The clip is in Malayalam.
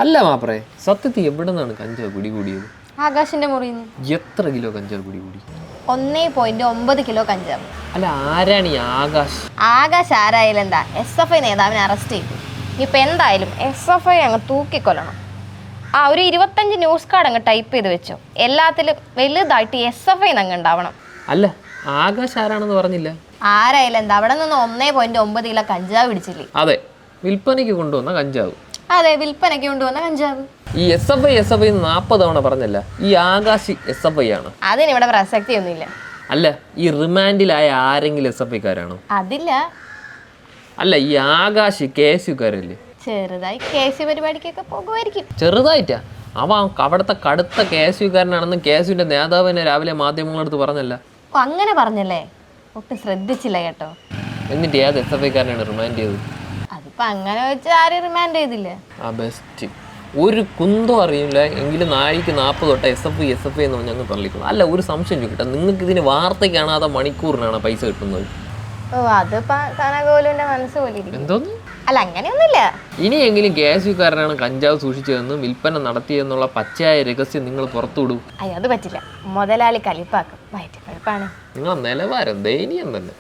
അല്ല മാപ്രേ, സത്യത്തിൽ എവിടെ നിന്നാണ് കഞ്ചാവ് പിടികൂടിയത്? ആകാശിന്റെ മുറിയിൽ നിന്ന്. എത്ര കിലോ കഞ്ചാവ് പിടികൂടി? 1.9 കിലോ കഞ്ചാവ്. അല്ല, ആരാണ് ഈ ആകാശ്? ആകാശ് ആരായാലും എന്താ, SFI നേതാവിനെ അറസ്റ്റ് ചെയ്തു. ഇപ്പൊ എന്തായാലും SFI അങ്ങ് തൂക്കിക്കൊല്ലണം. ഒരു 25 ന്യൂസ് കാർഡ് അങ്ങ് ടൈപ്പ് ചെയ്ത് വെച്ചോ. എല്ലാത്തിലും വലുതായിട്ട് SFI അങ്ങ് ഉണ്ടാവണം. അല്ല, ആകാശ് ആരാണെന്ന് പറഞ്ഞില്ല. ആരായാലും എന്താ, അവിടെ നിന്ന് 1.9 കിലോ കഞ്ചാവ് പിടിച്ചില്ലേ? അതെ, വിൽപ്പനയ്ക്ക് കൊണ്ടുവന്ന കഞ്ചാവ്. അതെ, വിൽപ്പനയ്ക്ക് കൊണ്ടുവന്ന കഞ്ചാവ്. ഈ SFI 40 തവണ പറഞ്ഞല്ല, ഈ ആകാശ് SFI ആണ്. അതിനിവിടെ പ്രസക്തിയൊന്നുമില്ല. അല്ല, ഈ റിമാൻഡിലായ ആരെങ്കിലും SFIക്കാരാണോ? അതില്ല. അല്ല, ഈ ആകാശ് KSUക്കാരല്ലേ? ചെറുതായി കേസ് പരിപാടിക്കൊക്കെ പോകുമായിരിക്കും. ചെറുതായിട്ടാ? അവൻ അവിടുത്തെ കടുത്ത KSUക്കാരനാണെന്ന് KSUവിന്റെ നേതാവിനെ രാവിലെ മാധ്യമങ്ങളടുത്ത് പറഞ്ഞല്ല. അങ്ങനെ പറഞ്ഞല്ലേ? ഒട്ടും ശ്രദ്ധിച്ചില്ല കേട്ടോ. എന്നിട്ട് ഏത് SFIക്കാരനാണ് റിമാൻഡ് ചെയ്തത്? അതിപ്പോ അങ്ങനെ വെച്ച് ആരും റിമാൻഡ് ചെയ്തില്ല. ബെസ്റ്റ്. ഒരു കുന്തം അറിയില്ല എങ്കിലും നാഴിക്ക് 40 തൊട്ട് SFI എന്ന് പറഞ്ഞ് അങ്ങ് തള്ളിക്കണം. അല്ല, ഒരു സംശയം ചോദിക്കട്ടെ, നിങ്ങൾക്ക് ഇതിന് വാർത്തയ്ക്കാണോ അതോ മണിക്കൂറിനാണോ പൈസ കിട്ടുന്നത്? അതിപ്പോ കനകോലുവിന്റെ മനസ്സ് പോലെ ഇരിക്കും. എന്തോന്ന്? അല്ല, അങ്ങനെയൊന്നുമില്ല. ഇനിയെങ്കിലും KSUക്കാരനാണ് കഞ്ചാവ് സൂക്ഷിച്ചതെന്നും വിൽപ്പന നടത്തിയെന്നുള്ള പച്ചയായ രഹസ്യം നിങ്ങൾ പുറത്തുവിടും. അത് പറ്റില്ല. മുതലാളി കലിപ്പാക്കും. വയറ്റിപ്പഴപ്പാണ്. നിങ്ങളെ നിലവാരം ദയനീയം തന്നെ.